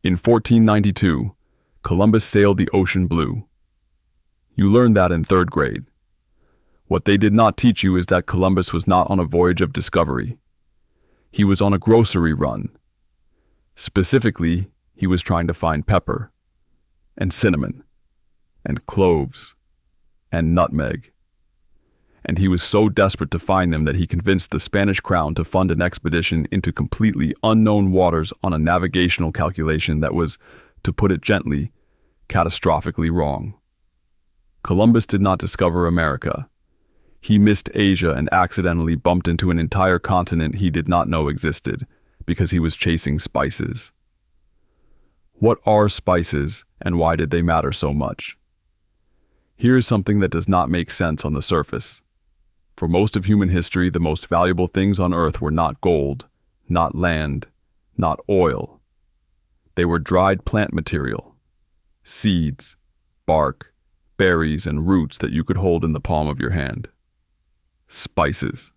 In 1492, Columbus sailed the ocean blue. You learned that in third grade. What they did not teach you is that Columbus was not on a voyage of discovery. He was on a grocery run. Specifically, he was trying to find pepper, and cinnamon, and cloves, and nutmeg. And he was so desperate to find them that he convinced the Spanish crown to fund an expedition into completely unknown waters on a navigational calculation that was, to put it gently, catastrophically wrong. Columbus did not discover America. He missed Asia and accidentally bumped into an entire continent he did not know existed because he was chasing spices. What are spices and why did they matter so much? Here is something that does not make sense on the surface. For most of human history, the most valuable things on earth were not gold, not land, not oil. They were dried plant material, seeds, bark, berries, and roots that you could hold in the palm of your hand. Spices.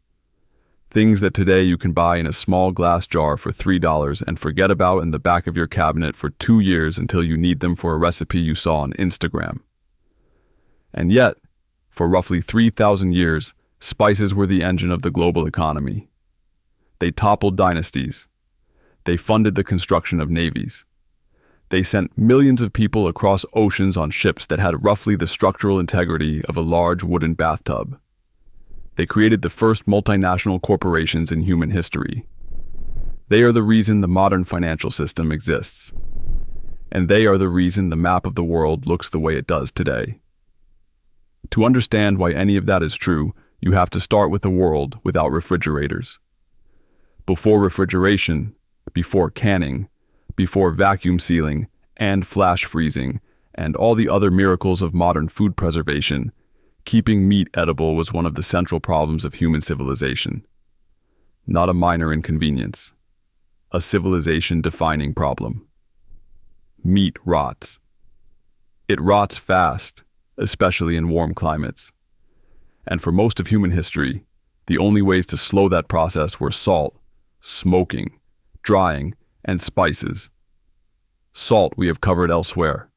Things that today you can buy in a small glass jar for $3 and forget about in the back of your cabinet for 2 years until you need them for a recipe you saw on Instagram. And yet, for roughly 3,000 years, spices were the engine of the global economy. They toppled dynasties. They funded the construction of navies. They sent millions of people across oceans on ships that had roughly the structural integrity of a large wooden bathtub. They created the first multinational corporations in human history. They are the reason the modern financial system exists. And they are the reason the map of the world looks the way it does today. To understand why any of that is true, you have to start with a world without refrigerators. Before refrigeration, before canning, before vacuum sealing and flash freezing, and all the other miracles of modern food preservation, keeping meat edible was one of the central problems of human civilization. Not a minor inconvenience. A civilization-defining problem. Meat rots. It rots fast, especially in warm climates. And for most of human history, the only ways to slow that process were salt, smoking, drying, and spices. Salt we have covered elsewhere.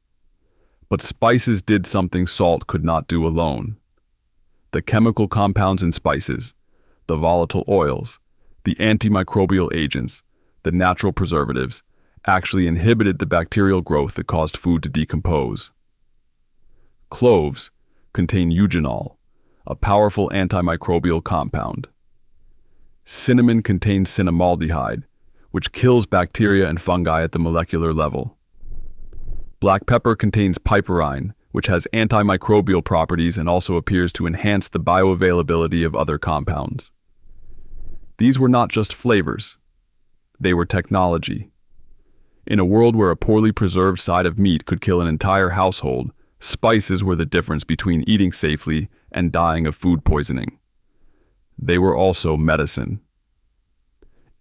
But spices did something salt could not do alone. The chemical compounds in spices, the volatile oils, the antimicrobial agents, the natural preservatives, actually inhibited the bacterial growth that caused food to decompose. Cloves contain eugenol, a powerful antimicrobial compound. Cinnamon contains cinnamaldehyde, which kills bacteria and fungi at the molecular level. Black pepper contains piperine, which has antimicrobial properties and also appears to enhance the bioavailability of other compounds. These were not just flavors. They were technology. In a world where a poorly preserved side of meat could kill an entire household, spices were the difference between eating safely and dying of food poisoning. They were also medicine.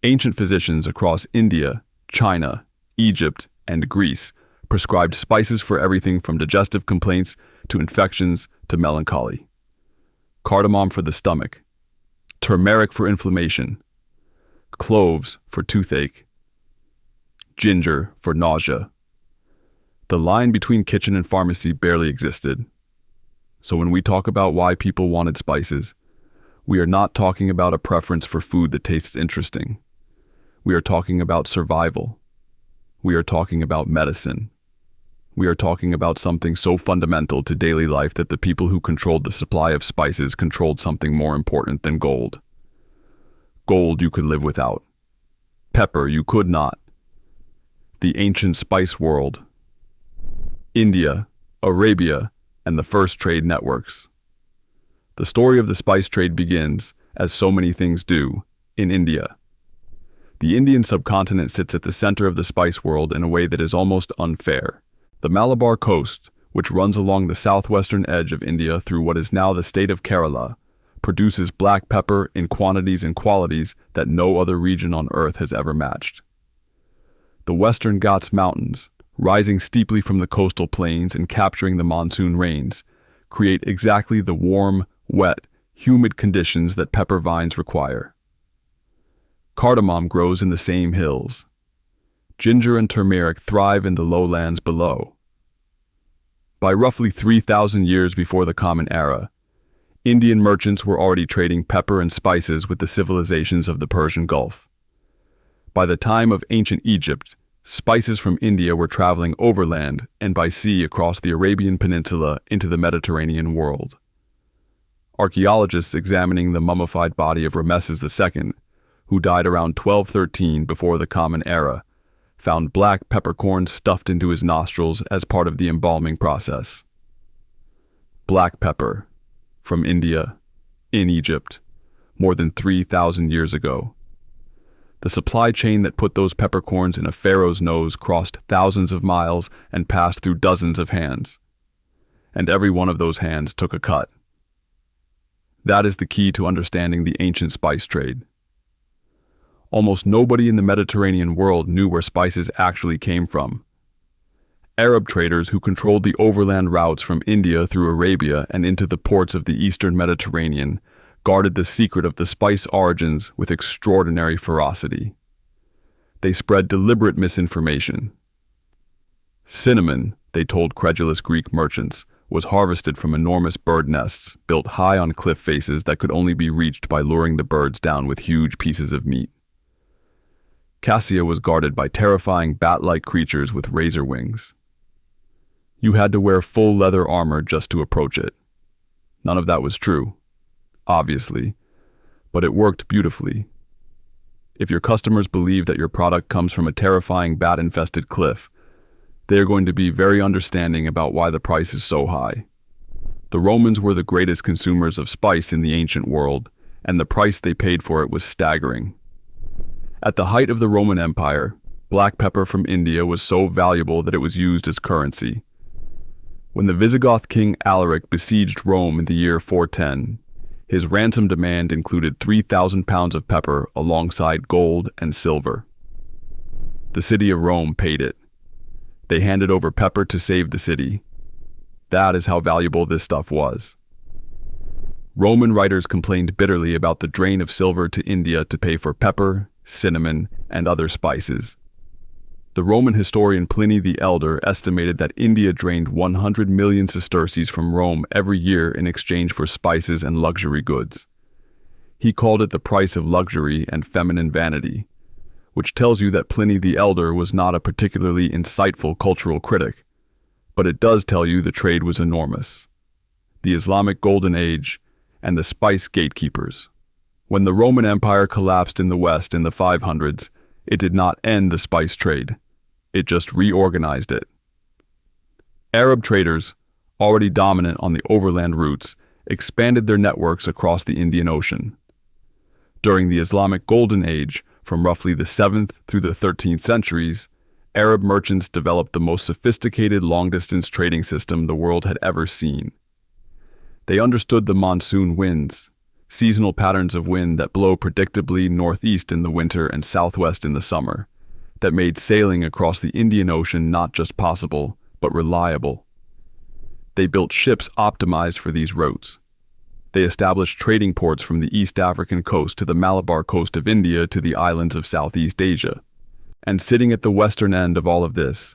Ancient physicians across India, China, Egypt, and Greece prescribed spices for everything from digestive complaints to infections to melancholy. Cardamom for the stomach, turmeric for inflammation, cloves for toothache, ginger for nausea. The line between kitchen and pharmacy barely existed. So when we talk about why people wanted spices, we are not talking about a preference for food that tastes interesting. We are talking about survival. We are talking about medicine. We are talking about something so fundamental to daily life that the people who controlled the supply of spices controlled something more important than gold. Gold you could live without. Pepper you could not. The ancient spice world. India, Arabia, and the first trade networks. The story of the spice trade begins, as so many things do, in India. The Indian subcontinent sits at the center of the spice world in a way that is almost unfair. The Malabar coast, which runs along the southwestern edge of India through what is now the state of Kerala, produces black pepper in quantities and qualities that no other region on earth has ever matched. The Western Ghats Mountains, rising steeply from the coastal plains and capturing the monsoon rains, create exactly the warm, wet, humid conditions that pepper vines require. Cardamom grows in the same hills. Ginger and turmeric thrive in the lowlands below. By roughly 3,000 years before the Common Era, Indian merchants were already trading pepper and spices with the civilizations of the Persian Gulf. By the time of ancient Egypt, spices from India were traveling overland and by sea across the Arabian Peninsula into the Mediterranean world. Archaeologists examining the mummified body of Rameses II, who died around 1213 before the Common Era, found black peppercorns stuffed into his nostrils as part of the embalming process. Black pepper, from India, in Egypt, more than 3,000 years ago. The supply chain that put those peppercorns in a pharaoh's nose crossed thousands of miles and passed through dozens of hands. And every one of those hands took a cut. That is the key to understanding the ancient spice trade. Almost nobody in the Mediterranean world knew where spices actually came from. Arab traders who controlled the overland routes from India through Arabia and into the ports of the eastern Mediterranean guarded the secret of the spice origins with extraordinary ferocity. They spread deliberate misinformation. Cinnamon, they told credulous Greek merchants, was harvested from enormous bird nests built high on cliff faces that could only be reached by luring the birds down with huge pieces of meat. Cassia was guarded by terrifying bat-like creatures with razor wings. You had to wear full leather armor just to approach it. None of that was true, obviously, but it worked beautifully. If your customers believe that your product comes from a terrifying bat-infested cliff, they are going to be very understanding about why the price is so high. The Romans were the greatest consumers of spice in the ancient world, and the price they paid for it was staggering. At the height of the Roman Empire, black pepper from India was so valuable that it was used as currency. When the Visigoth king Alaric besieged Rome in the year 410, his ransom demand included 3,000 pounds of pepper alongside gold and silver. The city of Rome paid it. They handed over pepper to save the city. That is how valuable this stuff was. Roman writers complained bitterly about the drain of silver to India to pay for pepper, cinnamon, and other spices. The Roman historian Pliny the Elder estimated that India drained 100 million sesterces from Rome every year in exchange for spices and luxury goods. He called it the price of luxury and feminine vanity, which tells you that Pliny the Elder was not a particularly insightful cultural critic, but it does tell you the trade was enormous. The Islamic Golden Age and the spice gatekeepers. When the Roman Empire collapsed in the West in the 500s, it did not end the spice trade. It just reorganized it. Arab traders, already dominant on the overland routes, expanded their networks across the Indian Ocean. During the Islamic Golden Age, from roughly the 7th through the 13th centuries, Arab merchants developed the most sophisticated long-distance trading system the world had ever seen. They understood the monsoon winds, seasonal patterns of wind that blow predictably northeast in the winter and southwest in the summer, that made sailing across the Indian Ocean not just possible, but reliable. They built ships optimized for these routes. They established trading ports from the East African coast to the Malabar coast of India to the islands of Southeast Asia. And sitting at the western end of all of this,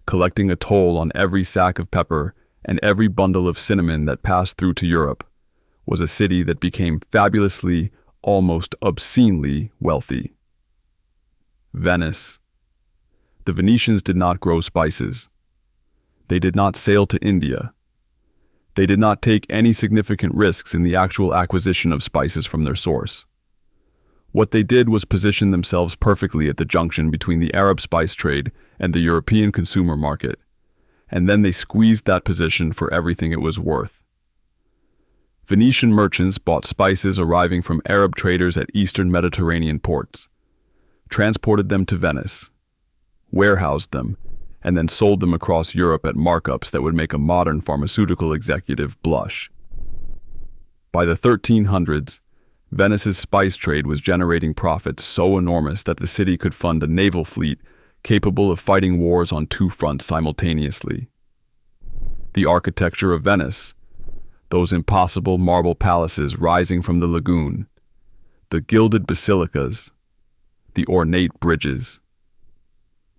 collecting a toll on every sack of pepper and every bundle of cinnamon that passed through to Europe, was a city that became fabulously, almost obscenely wealthy. Venice. The Venetians did not grow spices. They did not sail to India. They did not take any significant risks in the actual acquisition of spices from their source. What they did was position themselves perfectly at the junction between the Arab spice trade and the European consumer market, and then they squeezed that position for everything it was worth. Venetian merchants bought spices arriving from Arab traders at eastern Mediterranean ports, transported them to Venice, warehoused them, and then sold them across Europe at markups that would make a modern pharmaceutical executive blush. By the 1300s, Venice's spice trade was generating profits so enormous that the city could fund a naval fleet capable of fighting wars on two fronts simultaneously. The architecture of Venice, those impossible marble palaces rising from the lagoon, the gilded basilicas, the ornate bridges.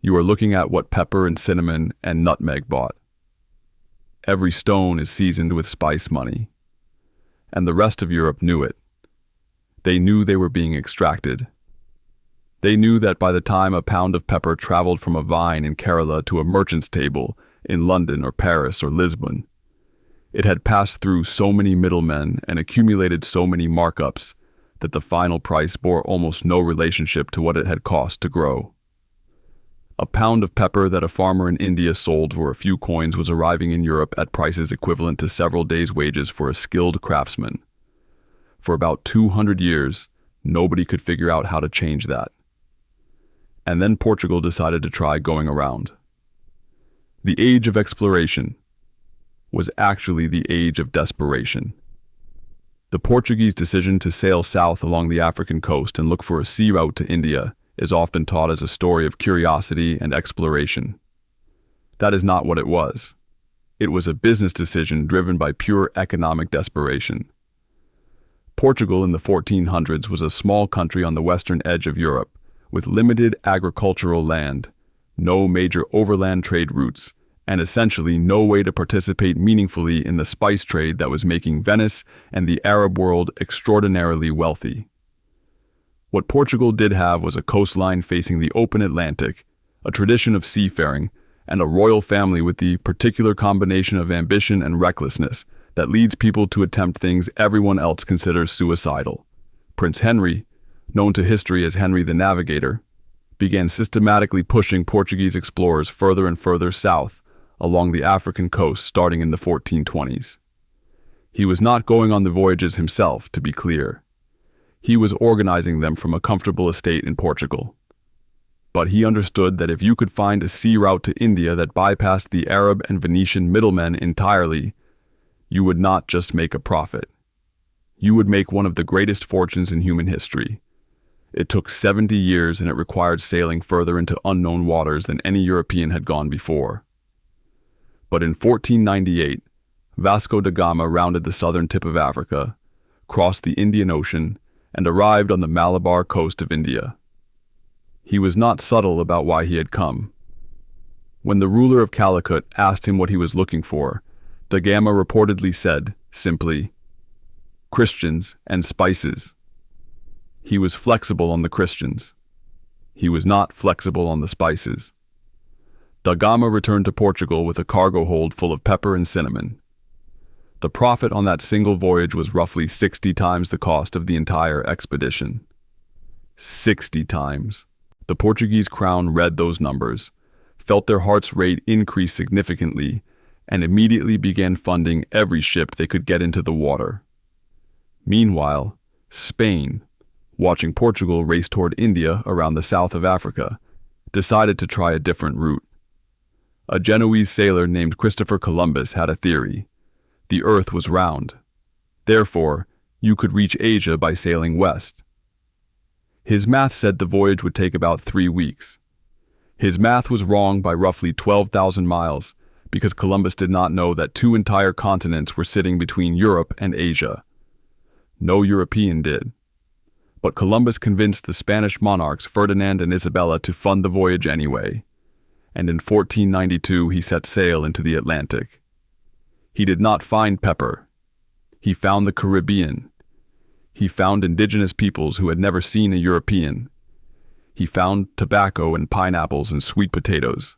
You are looking at what pepper and cinnamon and nutmeg bought. Every stone is seasoned with spice money. And the rest of Europe knew it. They knew they were being extracted. They knew that by the time a pound of pepper traveled from a vine in Kerala to a merchant's table in London or Paris or Lisbon, it had passed through so many middlemen and accumulated so many markups that the final price bore almost no relationship to what it had cost to grow. A pound of pepper that a farmer in India sold for a few coins was arriving in Europe at prices equivalent to several days' wages for a skilled craftsman. For about 200 years, nobody could figure out how to change that. And then Portugal decided to try going around. The age of exploration was actually the age of desperation. The Portuguese decision to sail south along the African coast and look for a sea route to India is often taught as a story of curiosity and exploration. That is not what it was. It was a business decision driven by pure economic desperation. Portugal in the 1400s was a small country on the western edge of Europe, with limited agricultural land, no major overland trade routes, and essentially no way to participate meaningfully in the spice trade that was making Venice and the Arab world extraordinarily wealthy. What Portugal did have was a coastline facing the open Atlantic, a tradition of seafaring, and a royal family with the particular combination of ambition and recklessness that leads people to attempt things everyone else considers suicidal. Prince Henry, known to history as Henry the Navigator, began systematically pushing Portuguese explorers further and further south along the African coast starting in the 1420s. He was not going on the voyages himself, to be clear. He was organizing them from a comfortable estate in Portugal. But he understood that if you could find a sea route to India that bypassed the Arab and Venetian middlemen entirely, you would not just make a profit. You would make one of the greatest fortunes in human history. It took 70 years and it required sailing further into unknown waters than any European had gone before. But in 1498, Vasco da Gama rounded the southern tip of Africa, crossed the Indian Ocean, and arrived on the Malabar coast of India. He was not subtle about why he had come. When the ruler of Calicut asked him what he was looking for, da Gama reportedly said, simply, "Christians and spices." He was flexible on the Christians. He was not flexible on the spices. Da Gama returned to Portugal with a cargo hold full of pepper and cinnamon. The profit on that single voyage was roughly 60 times the cost of the entire expedition. 60 times. The Portuguese crown read those numbers, felt their heart's rate increase significantly, and immediately began funding every ship they could get into the water. Meanwhile, Spain, watching Portugal race toward India around the south of Africa, decided to try a different route. A Genoese sailor named Christopher Columbus had a theory. The earth was round. Therefore, you could reach Asia by sailing west. His math said the voyage would take about 3 weeks. His math was wrong by roughly 12,000 miles because Columbus did not know that 2 entire continents were sitting between Europe and Asia. No European did. But Columbus convinced the Spanish monarchs Ferdinand and Isabella to fund the voyage anyway, and in 1492 he set sail into the Atlantic. He did not find pepper. He found the Caribbean. He found indigenous peoples who had never seen a European. He found tobacco and pineapples and sweet potatoes,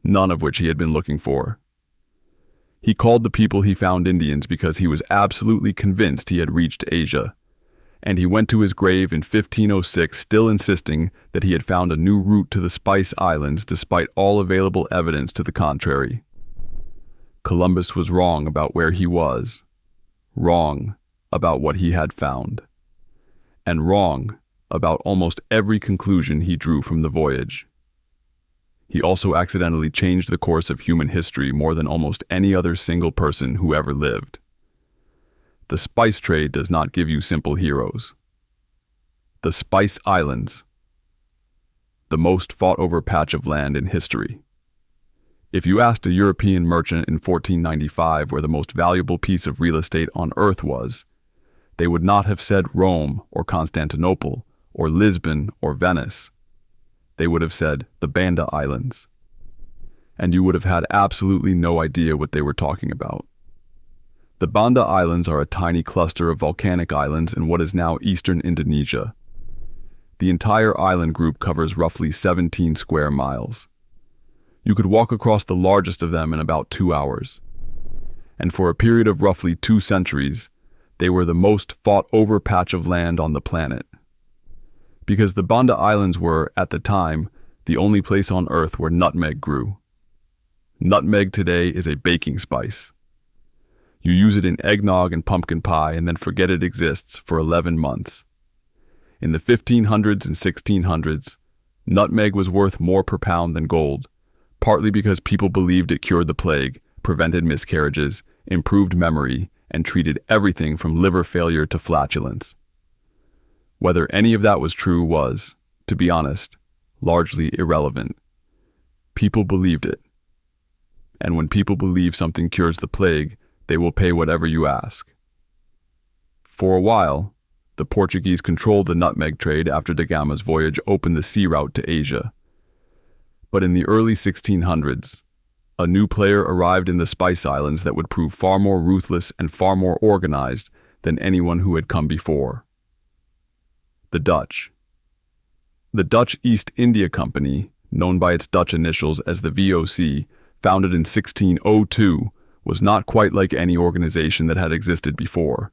none of which he had been looking for. He called the people he found Indians because he was absolutely convinced he had reached Asia, and he went to his grave in 1506 still insisting that he had found a new route to the Spice Islands despite all available evidence to the contrary. Columbus was wrong about where he was, wrong about what he had found, and wrong about almost every conclusion he drew from the voyage. He also accidentally changed the course of human history more than almost any other single person who ever lived. The spice trade does not give you simple heroes. The Spice Islands, the most fought-over patch of land in history. If you asked a European merchant in 1495 where the most valuable piece of real estate on earth was, they would not have said Rome or Constantinople or Lisbon or Venice. they would have said the Banda Islands. And you would have had absolutely no idea what they were talking about. The Banda Islands are a tiny cluster of volcanic islands in what is now eastern Indonesia. The entire island group covers roughly 17 square miles. You could walk across the largest of them in about 2 hours. And for a period of roughly 2 centuries, they were the most fought-over patch of land on the planet. Because the Banda Islands were, at the time, the only place on Earth where nutmeg grew. Nutmeg today is a baking spice. You use it in eggnog and pumpkin pie and then forget it exists for 11 months. In the 1500s and 1600s, nutmeg was worth more per pound than gold, partly because people believed it cured the plague, prevented miscarriages, improved memory, and treated everything from liver failure to flatulence. Whether any of that was true was, to be honest, largely irrelevant. People believed it. And when people believe something cures the plague, they will pay whatever you ask. For a while, the Portuguese controlled the nutmeg trade after da Gama's voyage opened the sea route to Asia. But in the early 1600s, a new player arrived in the Spice Islands that would prove far more ruthless and far more organized than anyone who had come before. The Dutch. The Dutch East India Company, known by its Dutch initials as the VOC, founded in 1602, was not quite like any organization that had existed before.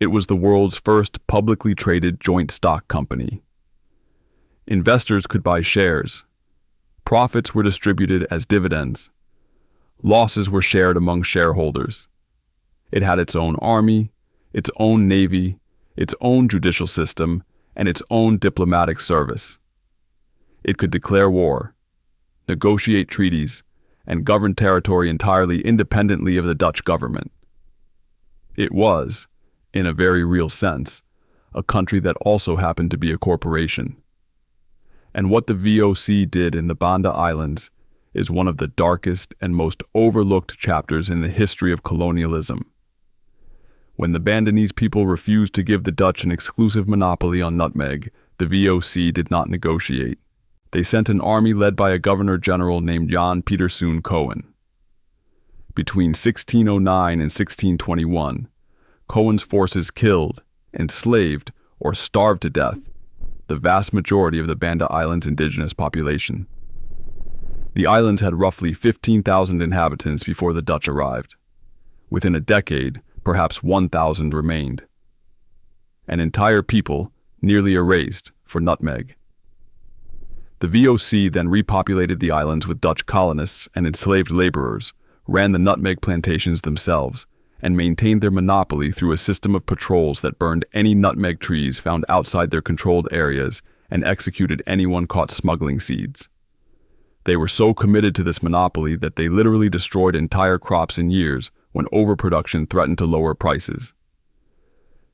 It was the world's first publicly traded joint stock company. Investors could buy shares. Profits were distributed as dividends. Losses were shared among shareholders. It had its own army, its own navy, its own judicial system, and its own diplomatic service. It could declare war, negotiate treaties, and govern territory entirely independently of the Dutch government. It was, in a very real sense, a country that also happened to be a corporation. And what the VOC did in the Banda Islands is one of the darkest and most overlooked chapters in the history of colonialism. When the Bandanese people refused to give the Dutch an exclusive monopoly on nutmeg, the VOC did not negotiate. They sent an army led by a governor-general named Jan Pieterszoon Cohen. Between 1609 and 1621, Cohen's forces killed, enslaved, or starved to death the vast majority of the Banda Islands' indigenous population. The islands had roughly 15,000 inhabitants before the Dutch arrived. Within a decade, perhaps 1,000 remained. An entire people, nearly erased, for nutmeg. The VOC then repopulated the islands with Dutch colonists and enslaved laborers, ran the nutmeg plantations themselves, and maintained their monopoly through a system of patrols that burned any nutmeg trees found outside their controlled areas and executed anyone caught smuggling seeds. They were so committed to this monopoly that they literally destroyed entire crops in years when overproduction threatened to lower prices.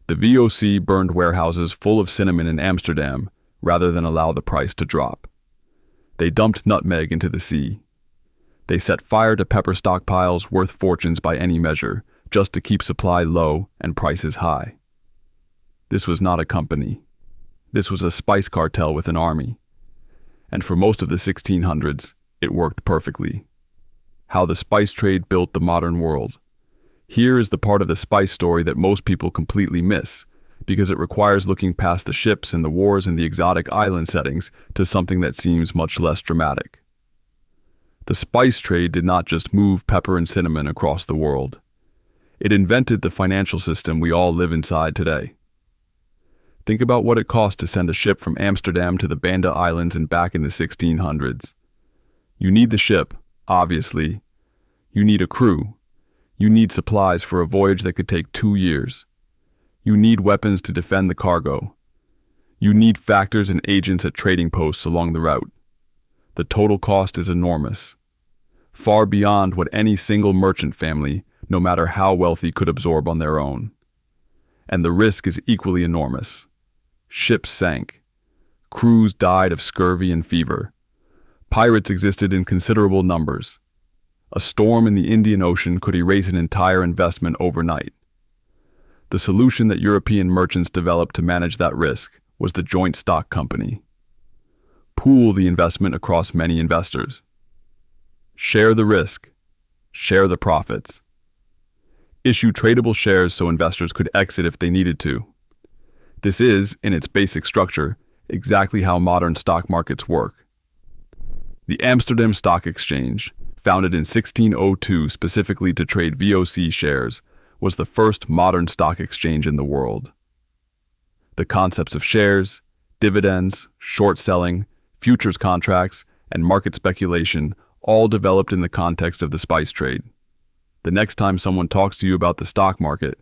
The VOC burned warehouses full of cinnamon in Amsterdam rather than allow the price to drop. They dumped nutmeg into the sea. They set fire to pepper stockpiles worth fortunes by any measure, just to keep supply low and prices high. This was not a company. This was a spice cartel with an army. And for most of the 1600s, it worked perfectly. How the spice trade built the modern world. Here is the part of the spice story that most people completely miss, because it requires looking past the ships and the wars and the exotic island settings to something that seems much less dramatic. The spice trade did not just move pepper and cinnamon across the world. It invented the financial system we all live inside today. Think about what it cost to send a ship from Amsterdam to the Banda Islands and back in the 1600s. You need the ship, obviously. You need a crew. You need supplies for a voyage that could take 2 years. You need weapons to defend the cargo. You need factors and agents at trading posts along the route. The total cost is enormous, far beyond what any single merchant family, no matter how wealthy, could absorb on their own. And the risk is equally enormous. Ships sank. Crews died of scurvy and fever. Pirates existed in considerable numbers. A storm in the Indian Ocean could erase an entire investment overnight. The solution that European merchants developed to manage that risk was the joint stock company. Pool the investment across many investors. Share the risk. Share the profits. Issue tradable shares so investors could exit if they needed to. This is, in its basic structure, exactly how modern stock markets work. The Amsterdam Stock Exchange, founded in 1602 specifically to trade VOC shares, was the first modern stock exchange in the world. The concepts of shares, dividends, short selling, futures contracts, and market speculation all developed in the context of the spice trade. The next time someone talks to you about the stock market,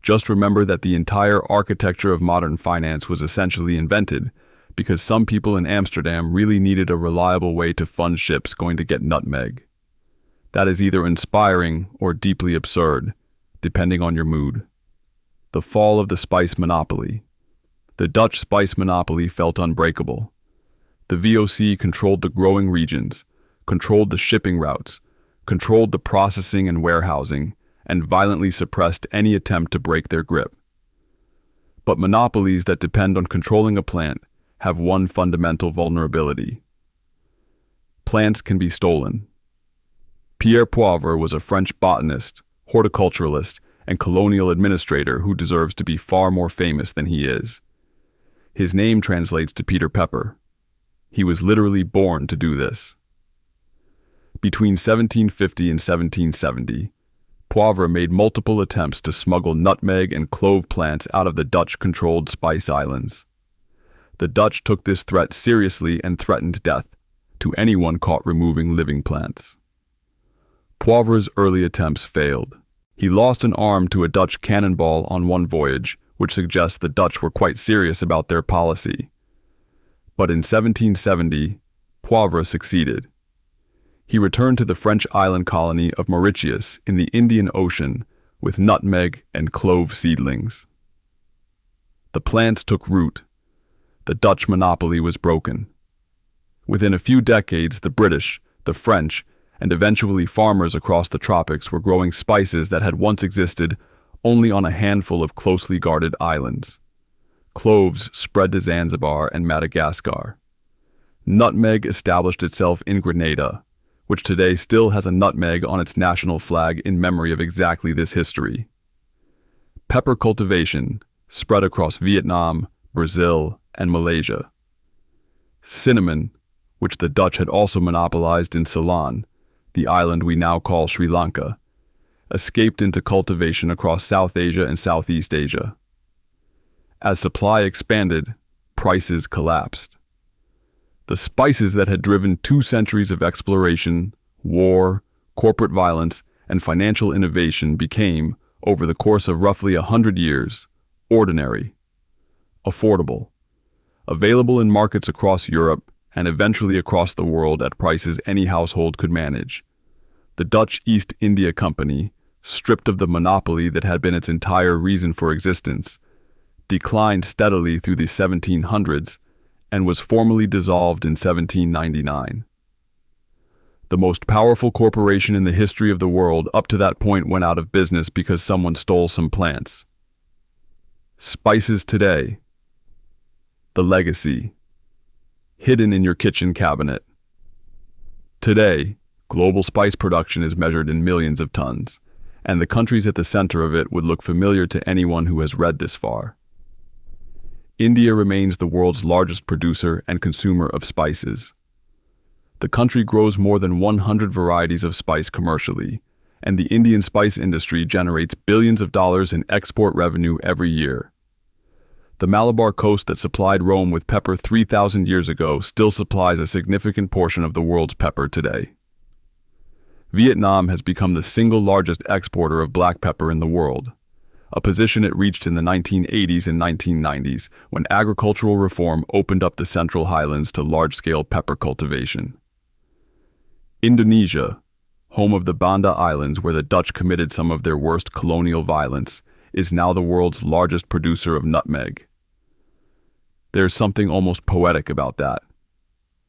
just remember that the entire architecture of modern finance was essentially invented because some people in Amsterdam really needed a reliable way to fund ships going to get nutmeg. That is either inspiring or deeply absurd, depending on your mood. The fall of the spice monopoly. The Dutch spice monopoly felt unbreakable. The VOC controlled the growing regions, controlled the shipping routes, controlled the processing and warehousing, and violently suppressed any attempt to break their grip. But monopolies that depend on controlling a plant have one fundamental vulnerability. Plants can be stolen. Pierre Poivre was a French botanist, horticulturalist, and colonial administrator who deserves to be far more famous than he is. His name translates to Peter Pepper. He was literally born to do this. Between 1750 and 1770, Poivre made multiple attempts to smuggle nutmeg and clove plants out of the Dutch-controlled Spice Islands. The Dutch took this threat seriously and threatened death to anyone caught removing living plants. Poivre's early attempts failed. He lost an arm to a Dutch cannonball on one voyage, which suggests the Dutch were quite serious about their policy. But in 1770, Poivre succeeded. He returned to the French island colony of Mauritius in the Indian Ocean with nutmeg and clove seedlings. The plants took root. The Dutch monopoly was broken. Within a few decades, the British, the French, and eventually farmers across the tropics were growing spices that had once existed only on a handful of closely guarded islands. Cloves spread to Zanzibar and Madagascar. Nutmeg established itself in Grenada, which today still has a nutmeg on its national flag in memory of exactly this history. Pepper cultivation spread across Vietnam, Brazil, and Malaysia. Cinnamon, which the Dutch had also monopolized in Ceylon, the island we now call Sri Lanka, escaped into cultivation across South Asia and Southeast Asia. As supply expanded, prices collapsed. The spices that had driven 2 centuries of exploration, war, corporate violence, and financial innovation became, over the course of roughly 100 years, ordinary, affordable, available in markets across Europe and eventually across the world at prices any household could manage. The Dutch East India Company, stripped of the monopoly that had been its entire reason for existence, declined steadily through the 1700s and was formally dissolved in 1799. The most powerful corporation in the history of the world up to that point went out of business because someone stole some plants. Spices today. The legacy. Hidden in your kitchen cabinet. Today, global spice production is measured in millions of tons, and the countries at the center of it would look familiar to anyone who has read this far. India remains the world's largest producer and consumer of spices. The country grows more than 100 varieties of spice commercially, and the Indian spice industry generates billions of dollars in export revenue every year. The Malabar coast that supplied Rome with pepper 3,000 years ago still supplies a significant portion of the world's pepper today. Vietnam has become the single largest exporter of black pepper in the world, a position it reached in the 1980s and 1990s when agricultural reform opened up the Central Highlands to large-scale pepper cultivation. Indonesia, home of the Banda Islands where the Dutch committed some of their worst colonial violence, is now the world's largest producer of nutmeg. There's something almost poetic about that.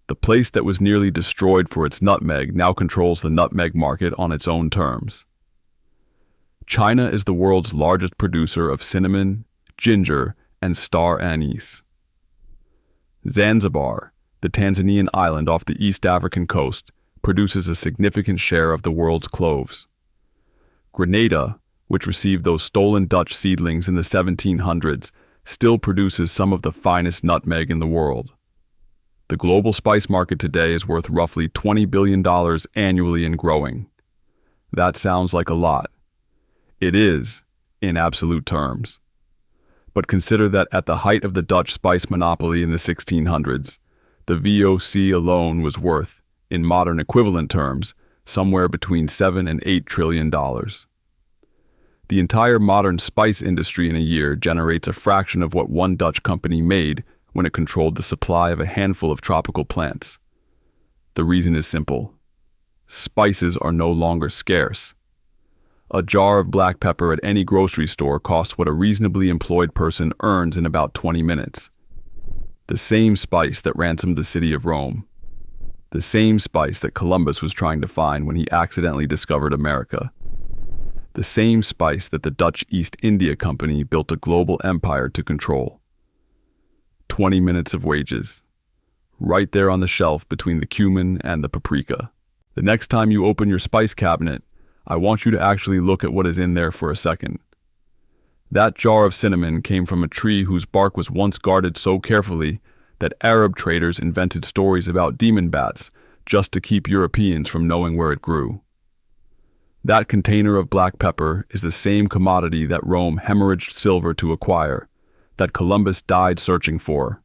The place that was nearly destroyed for its nutmeg now controls the nutmeg market on its own terms. China is the world's largest producer of cinnamon, ginger, and star anise. Zanzibar, the Tanzanian island off the East African coast, produces a significant share of the world's cloves. Grenada, which received those stolen Dutch seedlings in the 1700s, still produces some of the finest nutmeg in the world. The global spice market today is worth roughly $20 billion annually and growing. That sounds like a lot. It is, in absolute terms. But consider that at the height of the Dutch spice monopoly in the 1600s, the VOC alone was worth, in modern equivalent terms, somewhere between $7 and $8 trillion. The entire modern spice industry in a year generates a fraction of what one Dutch company made when it controlled the supply of a handful of tropical plants. The reason is simple. Spices are no longer scarce. A jar of black pepper at any grocery store costs what a reasonably employed person earns in about 20 minutes. The same spice that ransomed the city of Rome. The same spice that Columbus was trying to find when he accidentally discovered America. The same spice that the Dutch East India Company built a global empire to control. 20 minutes of wages. Right there on the shelf between the cumin and the paprika. The next time you open your spice cabinet, I want you to actually look at what is in there for a second. That jar of cinnamon came from a tree whose bark was once guarded so carefully that Arab traders invented stories about demon bats just to keep Europeans from knowing where it grew. That container of black pepper is the same commodity that Rome hemorrhaged silver to acquire, that Columbus died searching for,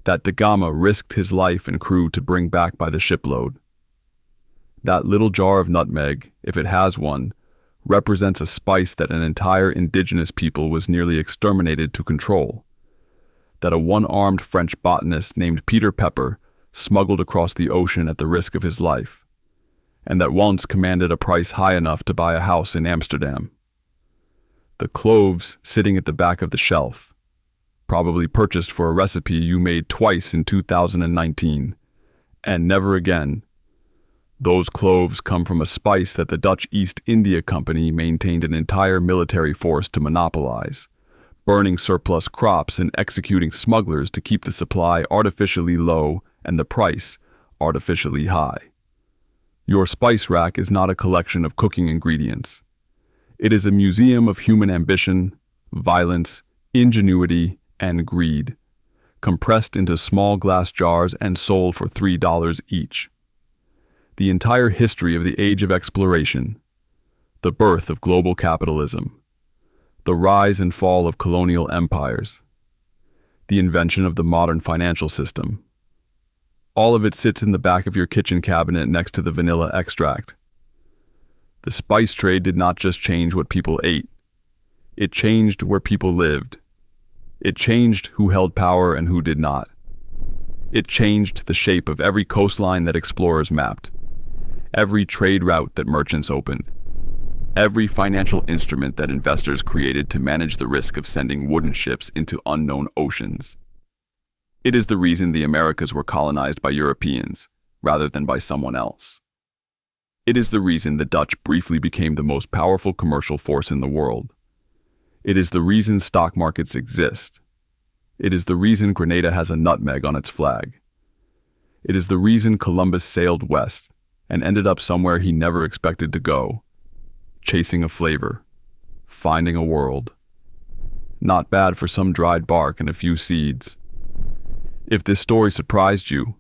that da Gama risked his life and crew to bring back by the shipload. That little jar of nutmeg, if it has one, represents a spice that an entire indigenous people was nearly exterminated to control, that a one-armed French botanist named Peter Pepper smuggled across the ocean at the risk of his life, and that once commanded a price high enough to buy a house in Amsterdam. The cloves sitting at the back of the shelf, probably purchased for a recipe you made twice in 2019, and never again. Those cloves come from a spice that the Dutch East India Company maintained an entire military force to monopolize, burning surplus crops and executing smugglers to keep the supply artificially low and the price artificially high. Your spice rack is not a collection of cooking ingredients. It is a museum of human ambition, violence, ingenuity, and greed, compressed into small glass jars and sold for $3 each. The entire history of the age of exploration, the birth of global capitalism, the rise and fall of colonial empires, the invention of the modern financial system. All of it sits in the back of your kitchen cabinet next to the vanilla extract. The spice trade did not just change what people ate. It changed where people lived. It changed who held power and who did not. It changed the shape of every coastline that explorers mapped, every trade route that merchants opened, every financial instrument that investors created to manage the risk of sending wooden ships into unknown oceans. It is the reason the Americas were colonized by Europeans, rather than by someone else. It is the reason the Dutch briefly became the most powerful commercial force in the world. It is the reason stock markets exist. It is the reason Grenada has a nutmeg on its flag. It is the reason Columbus sailed west and ended up somewhere he never expected to go, chasing a flavor, finding a world. Not bad for some dried bark and a few seeds. If this story surprised you,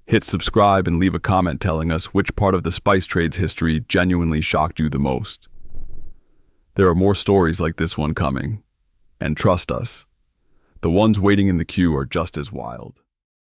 hit subscribe and leave a comment telling us which part of the spice trade's history genuinely shocked you the most. There are more stories like this one coming, and trust us, the ones waiting in the queue are just as wild.